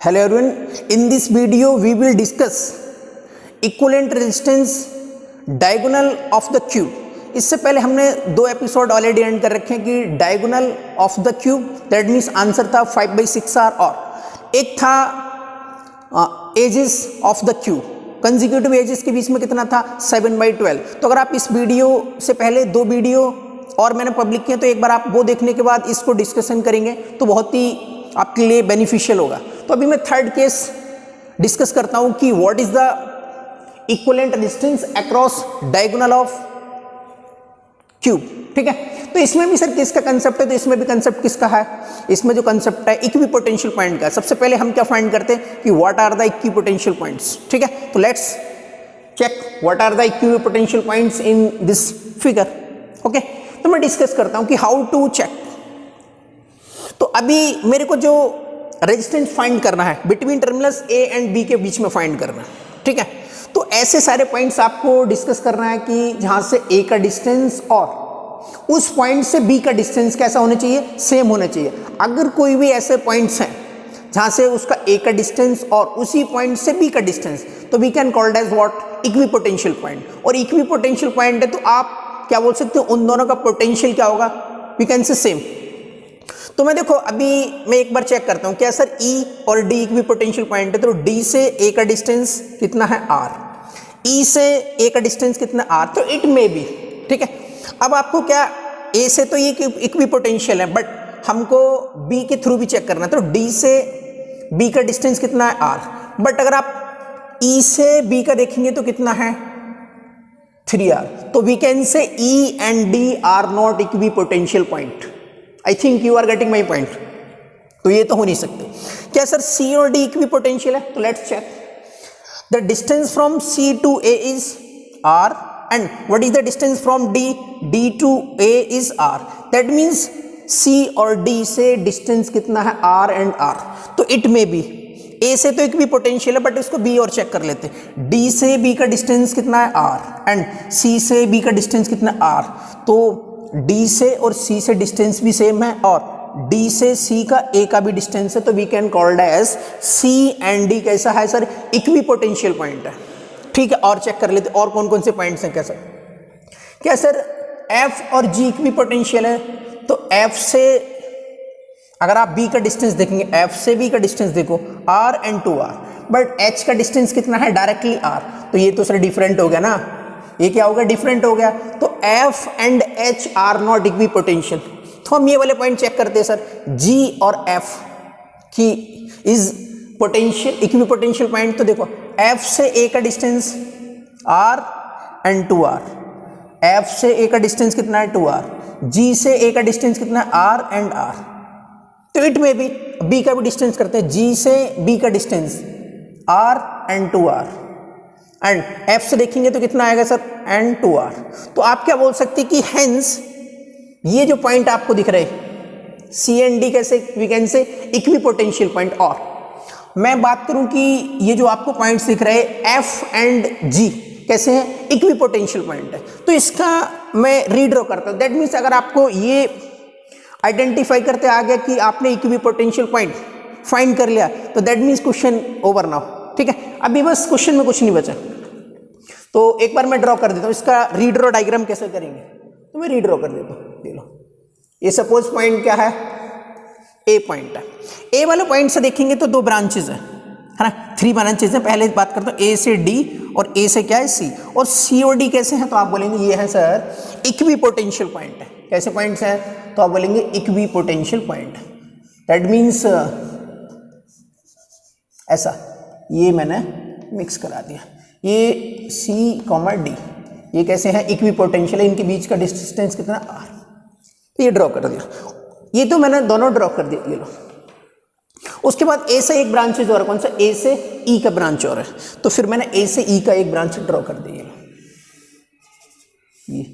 Hello everyone, in this video we will discuss equivalent resistance diagonal of the cube. इससे पहले हमने दो episode already and कर रखे हैं कि diagonal of the cube, that means answer था 5/6r, और एक था edges of the cube, consecutive edges के बीच में कितना था 7/12। तो अगर आप इस वीडियो से पहले दो वीडियो और मैंने पब्लिक किए तो एक बार आप वो देखने के बाद इसको डिस्कशन करेंगे तो बहुत ही आपके लिए बेनिफिशियल होगा। तो अभी मैं थर्ड केस डिस्कस करता हूं कि what is the equivalent resistance across diagonal of cube. ठीक है, तो इसमें भी सर किसका कंसेप्ट है, तो इसमें भी कंसेप्ट किसका है, इसमें जो कंसेप्ट है इक्विपोटेंशियल पॉइंट का। सबसे पहले हम क्या फाइंड करते हैं कि what are the equipotential points. ठीक है, तो let's check what are the equipotential points in this figure. Okay, तो मैं डिस्कस करता हूं कि हाउ टू चेक। तो अभी मेरे को जो रेजिस्टेंस फाइंड करना है between terminals A and B के बीच में फाइंड करना है। ठीक है, तो ऐसे सारे पॉइंट्स आपको डिस्कस करना है कि जहां से ए का डिस्टेंस और उस पॉइंट से बी का डिस्टेंस कैसा होना चाहिए, सेम होना चाहिए। अगर कोई भी ऐसे पॉइंट्स हैं जहां से उसका ए का डिस्टेंस और उसी पॉइंट से बी का डिस्टेंस, तो we can called as what, equipotential point. और इक्विपोटेंशियल पॉइंट है तो आप क्या बोल सकते हो, उन दोनों का पोटेंशियल क्या होगा, वी कैन से सेम। तो मैं देखो अभी मैं एक बार चेक करता हूं क्या सर E और D इक्विपोटेंशियल पॉइंट है, तो D से A का डिस्टेंस कितना है R, E से A का डिस्टेंस कितना R, तो इट मे बी। ठीक है, अब आपको क्या A से तो ये इक्विपोटेंशियल है, बट हमको B के थ्रू भी चेक करना है, तो D से B का डिस्टेंस कितना है R, बट अगर आप E से B का देखेंगे तो कितना है 3R, तो we can say E and D are not equipotential point. I think you are getting my point. तो ये तो हो नहीं सकते। क्या सर C और D इक्विपोटेंशियल है, तो let's check. The distance from C to A is R and what is the distance from D to A is R, that means C और D से डिस्टेंस कितना है R एंड R। तो it may be A से तो equipotential है, but इसको B और चेक कर लेते हैं। D से B का डिस्टेंस कितना है R एंड C से B का डिस्टेंस कितना है R, तो D से और C से डिस्टेंस भी सेम है और D से C का A का भी डिस्टेंस है, तो we can called as C and D कैसा है सर, इक्विपोटेंशियल पॉइंट है। ठीक है, और चेक कर लेते और कौन कौन से पॉइंट्स हैं। क्या सर F और G इक्विपोटेंशियल है, तो F से अगर आप B का डिस्टेंस देखेंगे, F से B का डिस्टेंस देखो R and 2R, but H का डिस्टेंस कितना है डायरेक्टली R, तो ये तो सर डिफरेंट हो गया ना, ये क्या हो गया, डिफरेंट हो गया। तो F and H are not equipotential. तो हम ये वाले पॉइंट चेक करते हैं सर, G और F की इज पोटेंशियल इक्विपोटेंशियल पॉइंट। तो देखो F से A का distance R and 2R, F से A का डिस्टेंस कितना है 2R, G से A का डिस्टेंस कितना है R एंड R, तो इट में भी B का भी डिस्टेंस करते हैं, G से B का distance R and 2R and F से देखेंगे तो कितना आएगा सर एंड 2R। तो आप क्या बोल सकते हैं कि हेंस ये जो पॉइंट आपको दिख रहे C एंड D कैसे, we can say equipotential point. और मैं बात करूं कि ये जो आपको पॉइंट्स दिख रहे हैं F एंड G कैसे हैं, इक्विपोटेंशियल पॉइंट है। तो इसका मैं रीड्रॉ करता हूं, दैट मीन्स अगर आपको ये आइडेंटिफाई करते आ गया कि आपने इक्विपोटेंशियल पॉइंट फाइंड कर लिया, तो that means question over now. ठीक है, अभी बस क्वेश्चन में कुछ नहीं बचा, तो एक बार मैं ड्रॉ कर देता हूं। इसका रीड्रॉ डायग्राम कैसे करेंगे, तो मैं रीड्रॉ कर देता हूं। ले लो, ये सपोज पॉइंट क्या है, ए पॉइंट है। ए वाले पॉइंट से देखेंगे तो दो ब्रांचेज है ना, 3 ब्रांचेज है। पहले बात करता हूं ए से D और A से क्या है C, और C और D कैसे हैं, तो आप बोलेंगे ये है सर इक्विपोटेंशियल पॉइंट है। कैसे पॉइंट्स हैं, तो आप बोलेंगे इक्विपोटेंशियल पॉइंट, दैट मीन्स ऐसा, ये मैंने मिक्स करा दिया। ये C, D ये कैसे हैं, इक्विपोटेंशियल है, इनके बीच का डिस्टेंस कितना R, तो ये ड्रॉ कर दिया। ये तो मैंने दोनों ड्रॉ कर दिया, ये लो। उसके बाद A से एक ब्रांचेज और, कौन सा, A से E का ब्रांच और है, तो फिर मैंने A से E का एक ब्रांच ड्रॉ कर दिया। ये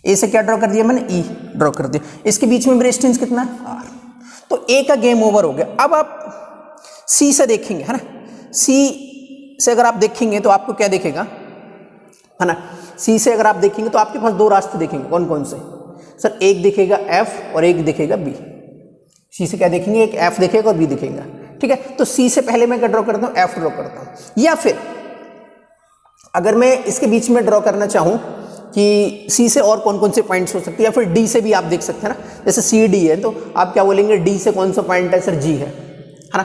A से क्या ड्रॉ कर दिया मैंने, E ड्रॉ कर दिया। इसके बीच में डिस्टेंस कितना है R, तो A का गेम ओवर हो गया। अब आप C से देखेंगे, है ना, C से अगर आप देखेंगे तो आपको क्या दिखेगा, है ना, C से अगर आप देखेंगे तो आपके पास दो रास्ते देखेंगे, कौन कौन से सर, एक दिखेगा F और एक दिखेगा B। C से क्या देखेंगे, एक F दिखेगा और B दिखेगा, ठीक है। तो सी से पहले मैं क्या ड्रॉ करता हूँ, एफ ड्रॉ करता हूँ। या फिर अगर मैं इसके बीच में ड्रॉ करना चाहूँ कि सी से और कौन कौन से पॉइंट्स हो सकते हैं, या फिर डी से भी आप देख सकते हैं ना, जैसे सी डी है तो आप क्या बोलेंगे, डी से कौन सा पॉइंट है सर, जी है ना।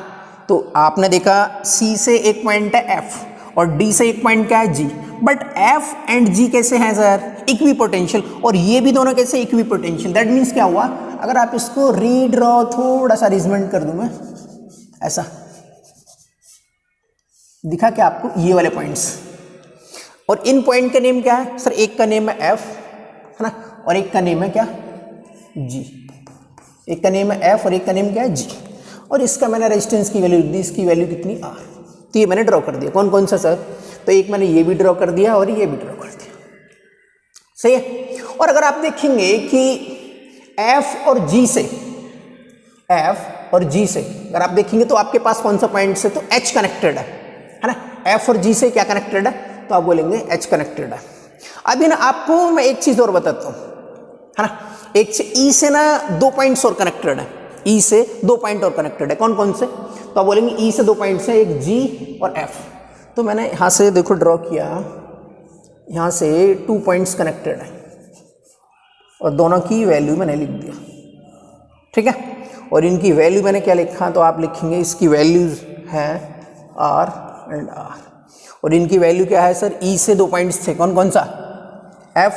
तो आपने देखा सी से एक पॉइंट है एफ और डी से एक पॉइंट क्या है, जी। बट एफ एंड जी कैसे हैं सर, इक्वी पोटेंशियल, और ये भी दोनों कैसे, इक्वी पोटेंशियल। दैट मीन्स क्या हुआ, अगर आप इसको रीड्रॉ थोड़ा सा अरेंजमेंट कर दूं मैं, ऐसा दिखा क्या आपको, ये वाले पॉइंट्स, और इन पॉइंट का नेम क्या है सर, एक का नेम है एफ, है ना, और एक का नेम है क्या, जी। एक का नेम है एफ और एक का नेम क्या है, जी। और इसका मैंने रेजिस्टेंस की वैल्यू दी, इसकी वैल्यू कितनी, आर। तो ये मैंने ड्रॉ कर दिया। कौन कौन सा सर, तो एक मैंने ये भी ड्रॉ कर दिया और ये भी ड्रॉ कर दिया, सही है। और अगर आप देखेंगे कि एफ और जी से, एफ और जी से अगर आप देखेंगे तो आपके पास कौन सा पॉइंट से, तो एच कनेक्टेड है ना। एफ और जी से क्या कनेक्टेड है, तो आप बोलेंगे एच कनेक्टेड है। अभी ना आपको मैं एक चीज और बताता हूँ, है ना, एक से ई से ना 2 पॉइंट्स और कनेक्टेड है, ई से 2 पॉइंट और कनेक्टेड है। कौन कौन से, तो आप बोलेंगे ई से 2 पॉइंट्स हैं, एक जी और एफ। तो मैंने यहाँ से देखो ड्रॉ किया, यहाँ से 2 पॉइंट्स कनेक्टेड है और दोनों की वैल्यू मैंने लिख दिया, ठीक है। और इनकी वैल्यू मैंने क्या लिखा, तो आप लिखेंगे इसकी वैल्यूज है आर एंड आर, और इनकी वैल्यू क्या है सर, ई से 2 पॉइंट्स थे, कौन कौन सा, एफ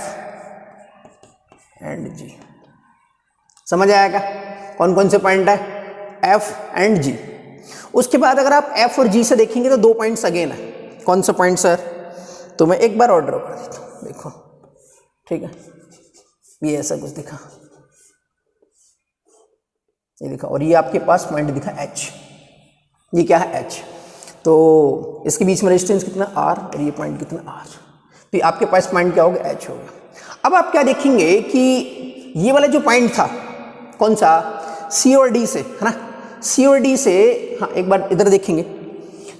एंड जी। समझ आएगा कौन कौन से पॉइंट है, एफ एंड जी। उसके बाद अगर आप एफ और जी से देखेंगे तो 2 पॉइंट्स अगेन है, कौन सा पॉइंट सर, तो मैं एक बार और ड्रॉ कर देता हूँ, देखो, ठीक है। ये ऐसा कुछ दिखा, ये दिखा, और ये आपके पास पॉइंट दिखा एच, ये क्या है एच। तो इसके बीच में रेजिस्टेंस कितना, आर, और ये पॉइंट कितना, आर। तो आपके पास पॉइंट क्या होगा, एच होगा। अब आप क्या देखेंगे कि ये वाला जो पॉइंट था, कौन सा, सी और डी से, है ना, सी और डी से, हाँ एक बार इधर देखेंगे,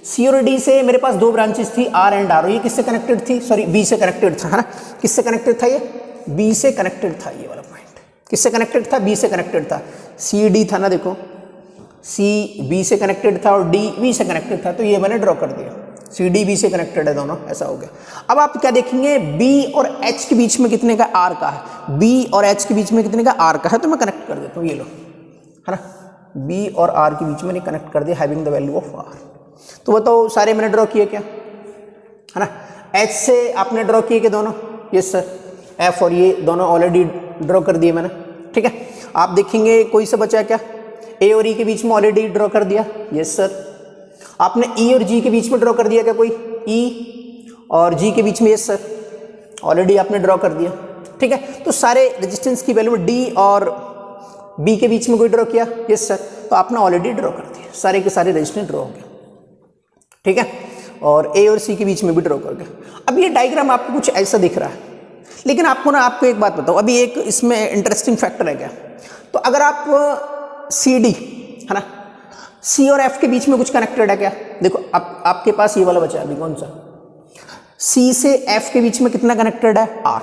सी और डी से मेरे पास 2 ब्रांचेस थी, आर एंड आर। ये किससे कनेक्टेड थी, सॉरी बी से कनेक्टेड था, है ना, किससे कनेक्टेड था, ये बी से कनेक्टेड था। ये वाला पॉइंट किससे कनेक्टेड था, बी से कनेक्टेड था। सी डी था ना, देखो सी बी से कनेक्टेड था और डी बी से कनेक्टेड था, तो ये मैंने ड्रॉ कर दिया, सी डी बी से कनेक्टेड है दोनों, ऐसा हो गया। अब आप क्या देखेंगे, बी और एच के बीच में कितने का, आर का है, बी और एच के बीच में कितने का, आर का है, तो मैं कनेक्ट कर देता हूँ, ये लो, है ना, बी और आर के बीच में कनेक्ट कर दिया, having the value of R. तो बताओ सारे मैंने ड्रॉ किए क्या, है ना। एच से आपने ड्रॉ किए क्या दोनों, यस सर, एफ और ये दोनों ऑलरेडी ड्रॉ कर दिए मैंने, ठीक है। आप देखेंगे कोई सा बचा क्या, ए और ई के बीच में ऑलरेडी ड्रॉ कर दिया, यस सर। आपने ई और जी के बीच में ड्रॉ कर दिया क्या, कोई ई और जी के बीच में, यस सर, ऑलरेडी आपने ड्रॉ कर दिया, ठीक है। तो सारे रेजिस्टेंस की वैल्यू डी और बी के बीच में कोई ड्रॉ किया, यस सर, तो आपने ऑलरेडी ड्रॉ कर दिया, सारे के सारे रेजिस्टेंस ड्रॉ हो गए, ठीक है। और ए और सी के बीच में भी ड्रॉ कर गया। अब ये डायग्राम आपको कुछ ऐसा दिख रहा है, लेकिन आपको एक बात बताऊं, अभी एक इसमें इंटरेस्टिंग फैक्टर है क्या, तो अगर आप सी डी, है ना, सी और एफ के बीच में कुछ कनेक्टेड है क्या, देखो आपके पास ये वाला बचा है अभी, कौन सा, सी से एफ के बीच में कितना कनेक्टेड है, आर।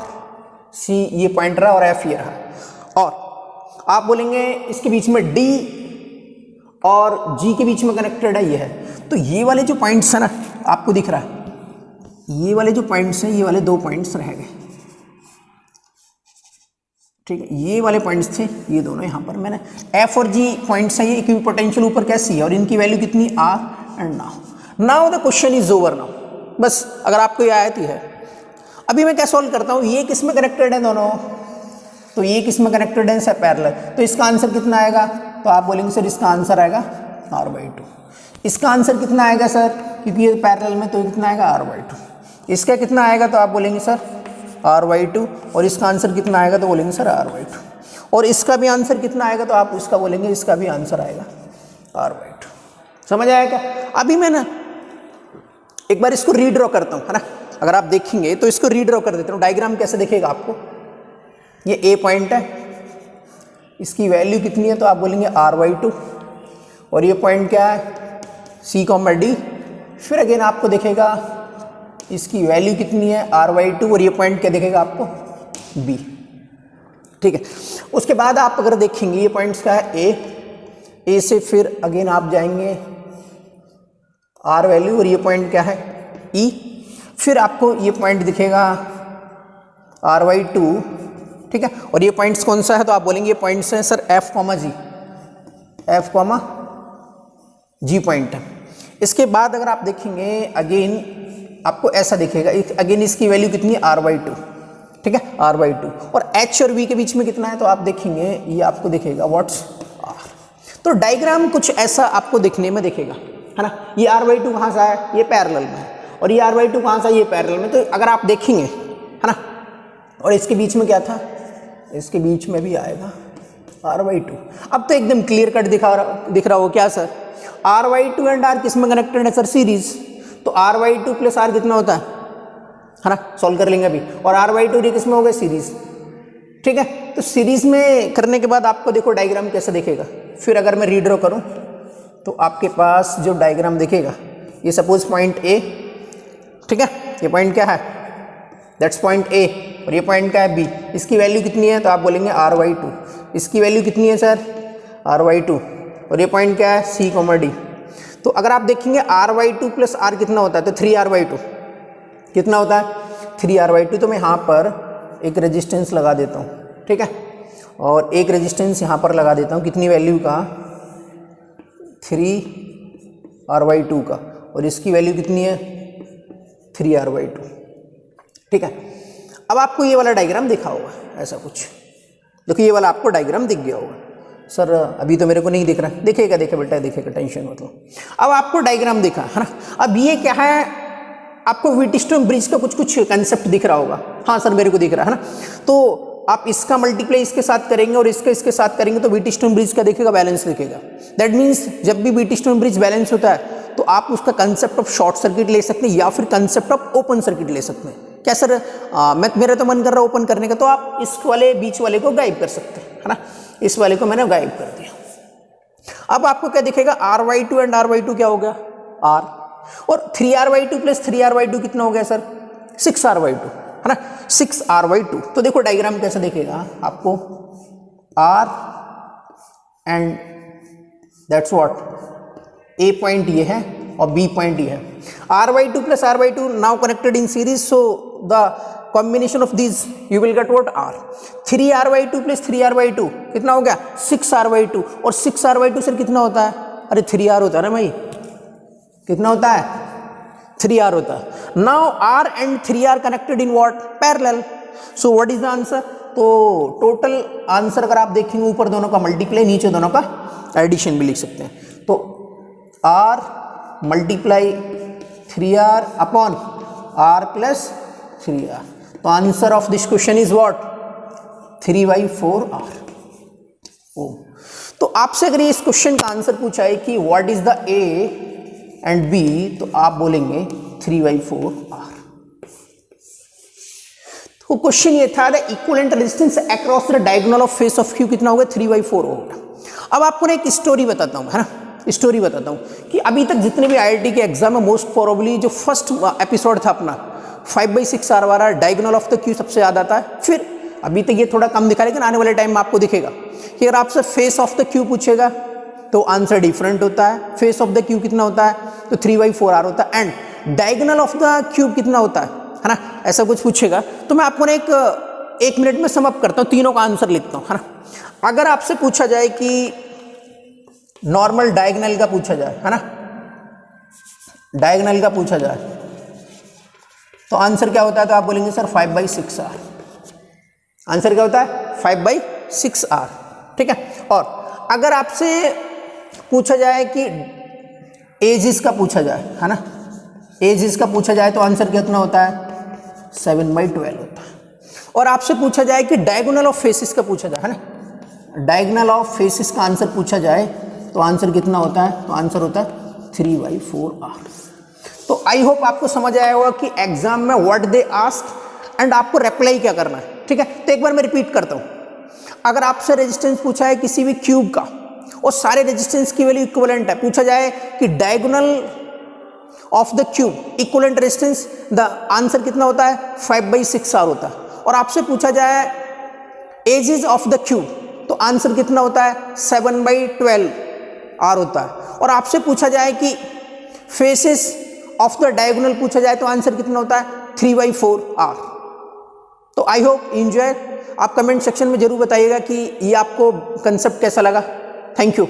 सी ये पॉइंट रहा और एफ ये रहा, और आप बोलेंगे इसके बीच में डी और जी के बीच में कनेक्टेड है, ये है। तो ये वाले जो पॉइंट्स है ना, आपको दिख रहा है, ये वाले जो पॉइंट्स हैं, ये वाले 2 पॉइंट्स रह गए, ठीक है। ये वाले पॉइंट्स थे, ये दोनों यहाँ पर मैंने एफ और जी पॉइंट्स हैं, ये इक्वी पोटेंशियल ऊपर कैसी है, और इनकी वैल्यू कितनी, are and now the question is over now. बस अगर आपको ये आया तो है। अभी मैं क्या सॉल्व करता हूँ, ये किस में कनेक्टेड है दोनों, तो ये किस में कनेक्टेड है, सब पैरेलल, तो इसका आंसर कितना आएगा, तो आप बोलेंगे सर इसका आंसर आएगा r/2। इसका आंसर कितना आएगा सर, क्योंकि ये पैरेलल में, तो कितना आएगा r/2। इसका कितना आएगा, तो आप बोलेंगे सर r/2, और इसका आंसर कितना आएगा, तो बोलेंगे सर r/2, और इसका भी आंसर कितना आएगा, तो आप इसका बोलेंगे इसका भी आंसर आएगा r/2। समझ आया क्या। अभी मैं ना एक बार इसको रीड्रॉ करता हूँ, है ना, अगर आप देखेंगे तो इसको रीड्रॉ कर देता हूँ। डायग्राम कैसे दिखेगा आपको, ये ए पॉइंट है, इसकी वैल्यू कितनी है, तो आप बोलेंगे r/2, और ये पॉइंट क्या है, C, D। फिर अगेन आपको दिखेगा इसकी वैल्यू कितनी है, r/2, और ये पॉइंट क्या दिखेगा आपको, B, ठीक है। उसके बाद आप अगर देखेंगे ये पॉइंट्स क्या है, ए से फिर अगेन आप जाएंगे आर वैल्यू, और ये पॉइंट क्या है ई। फिर आपको ये पॉइंट दिखेगा RY2, ठीक है। और ये पॉइंट्स कौन सा है, तो आप बोलेंगे ये पॉइंट्स हैं sir F, G, F, G point है। इसके बाद अगर आप देखेंगे अगेन आपको ऐसा दिखेगा, अगेन इसकी वैल्यू कितनी है RY2, ठीक है, RY2, और H और V के बीच में कितना है, तो आप देखेंगे ये आपको दिखेगा व्हाट्स R। तो डायग्राम कुछ ऐसा आपको दिखने में दिखेगा, है ना। ये RY2 कहाँ से है, ये पैरेलल में है, और ये RY2 कहाँ से है, ये पैरेलल में। तो अगर आप देखेंगे, है ना, और इसके बीच में क्या था, इसके बीच में भी आएगा RY2। अब तो एकदम क्लियर कट दिख रहा हो क्या सर, RY2 एंड R किस में कनेक्टेड है सर, सीरीज। तो RY2 प्लस R कितना होता है ना, सॉल्व कर लेंगे अभी। और RY2 ये किस में हो गया, सीरीज, ठीक है। तो सीरीज में करने के बाद आपको देखो डायग्राम कैसा दिखेगा। फिर अगर मैं रीड्रॉ करूं तो आपके पास जो डायग्राम दिखेगा, ये सपोज पॉइंट A, ठीक है, ये पॉइंट क्या है, दैट्स पॉइंट A, और ये पॉइंट क्या है B। इसकी वैल्यू कितनी है, तो आप बोलेंगे RY2। इसकी वैल्यू कितनी है सर, RY2, और ये पॉइंट क्या है C, D। तो अगर आप देखेंगे RY2 प्लस R कितना होता है, तो 3RY2 कितना होता है, 3RY2। तो मैं यहाँ पर एक रेजिस्टेंस लगा देता हूँ, ठीक है, और एक रेजिस्टेंस यहाँ पर लगा देता हूँ, कितनी वैल्यू का, 3RY2 का, और इसकी वैल्यू कितनी है, 3RY2, ठीक है। अब आपको ये वाला डायग्राम दिखा होगा ऐसा कुछ, देखो ये वाला आपको डायग्राम दिख गया होगा। सर अभी तो मेरे को नहीं दिख रहा, दिखेगा बेटा, दिखेगा, टेंशन मत लो। अब आपको डायग्राम दिखा, है ना। अब ये क्या है, आपको व्हीटस्टोन ब्रिज का कुछ कंसेप्ट दिख रहा होगा। हाँ सर मेरे को दिख रहा है ना। तो आप इसका मल्टीप्लाई इसके साथ करेंगे और इसका इसके साथ करेंगे तो व्हीटस्टोन ब्रिज का दिखेगा, बैलेंस दिखेगा। दैट मीन्स जब भी व्हीटस्टोन ब्रिज बैलेंस होता है तो आप उसका कंसेप्ट ऑफ शॉर्ट सर्किट ले सकते हैं या फिर कंसेप्ट ऑफ ओपन सर्किट ले सकते हैं। क्या सर, मेरा तो मन कर रहा है ओपन करने का, तो आप इस वाले बीच वाले को गायब कर सकते हैं, है ना। इस वाले को मैंने गायब कर दिया। अब आपको क्या दिखेगा, RY2 एंड RY2 क्या हो गया, R, और 3RY2 प्लस 3RY2 कितना हो गया सर, 6RY2, है ना, 6RY2। तो देखो डायग्राम कैसा दिखेगा आपको, R and that's what, A point ये है और B पॉइंट ये है। RY2 plus RY2 now connected in series, so the combination of this you will get what, R। 3RY2 plus 3RY2 कितना हो गया, 6RY2, और 6RY2 सर कितना होता है, अरे 3R होता है ना भाई, कितना होता है, 3R होता है। Now R and 3R connected in what, parallel. So what is the answer, तो टोटल आंसर अगर आप देखेंगे ऊपर दोनों का मल्टीप्लाई, नीचे दोनों का एडिशन भी लिख सकते हैं। तो R multiply 3R upon R plus 3R। तो answer of this question is what, 3/4R। तो आपसे अगर इस क्वेश्चन का आंसर पूछा है कि what is the A and B, तो आप बोलेंगे 3/4R। तो क्वेश्चन ये था, the equivalent resistance across the diagonal of face of Q कितना होगा, 3/4 होगा। अब आपको ना एक स्टोरी बताता हूँ, है ना, स्टोरी बताता हूँ कि अभी तक जितने भी IIT के एग्जाम में मोस्ट प्रोबेबली जो फर्स्ट एपिसोड था अपना 5/6R वाला, डायगोनल ऑफ द Q सबसे ज़्यादा आता है। फिर अभी तक ये थोड़ा कम दिखा, लेकिन आने वाले टाइम में आपको दिखेगा कि अगर आपसे फेस ऑफ द Q पूछेगा तो आंसर डिफरेंट होता है। फेस ऑफ द Q कितना होता है, तो 3/4R होता है। And diagonal of the Q कितना होता है ना, ऐसा कुछ पूछेगा तो मैं आपको ना एक मिनट में सम अप करता हूँ, तीनों का आंसर लिखता हूँ, है ना। अगर आपसे पूछा जाए कि नॉर्मल डायगोनल का पूछा जाए, है ना, डायगोनल का पूछा जाए तो आंसर क्या होता है, तो आप बोलेंगे सर 5/6R। आंसर क्या होता है, 5/6R, ठीक है। और अगर आपसे पूछा जाए कि एजिस का पूछा जाए, है ना, एजिस का पूछा जाए तो आंसर कितना होता है, 7/12 होता है। और आपसे पूछा जाए कि डायगोनल ऑफ फेसिस का पूछा जाए, है ना, डायगोनल ऑफ फेसिस का आंसर पूछा जाए तो आंसर कितना होता है, तो आंसर होता है 3/4R। तो आई होप आपको समझ आया होगा कि एग्जाम में व्हाट दे आस्क एंड आपको रिप्लाई क्या करना है, ठीक है। तो एक बार मैं रिपीट करता हूँ, अगर आपसे रेजिस्टेंस पूछा है किसी भी क्यूब का और सारे रेजिस्टेंस की वैल्यू इक्विवेलेंट है, पूछा जाए कि diagonal of the cube equivalent resistance, the answer कितना होता है, 5/6R होता है। और आपसे पूछा जाए एजेस ऑफ द क्यूब तो आंसर कितना होता है, 7/12R होता है। और आपसे पूछा जाए कि फेसेस ऑफ द डायगोनल पूछा जाए तो आंसर कितना होता है 3/4R। तो आई होप एंजॉय। आप कमेंट सेक्शन में जरूर बताइएगा कि ये आपको कंसेप्ट कैसा लगा। Thank you.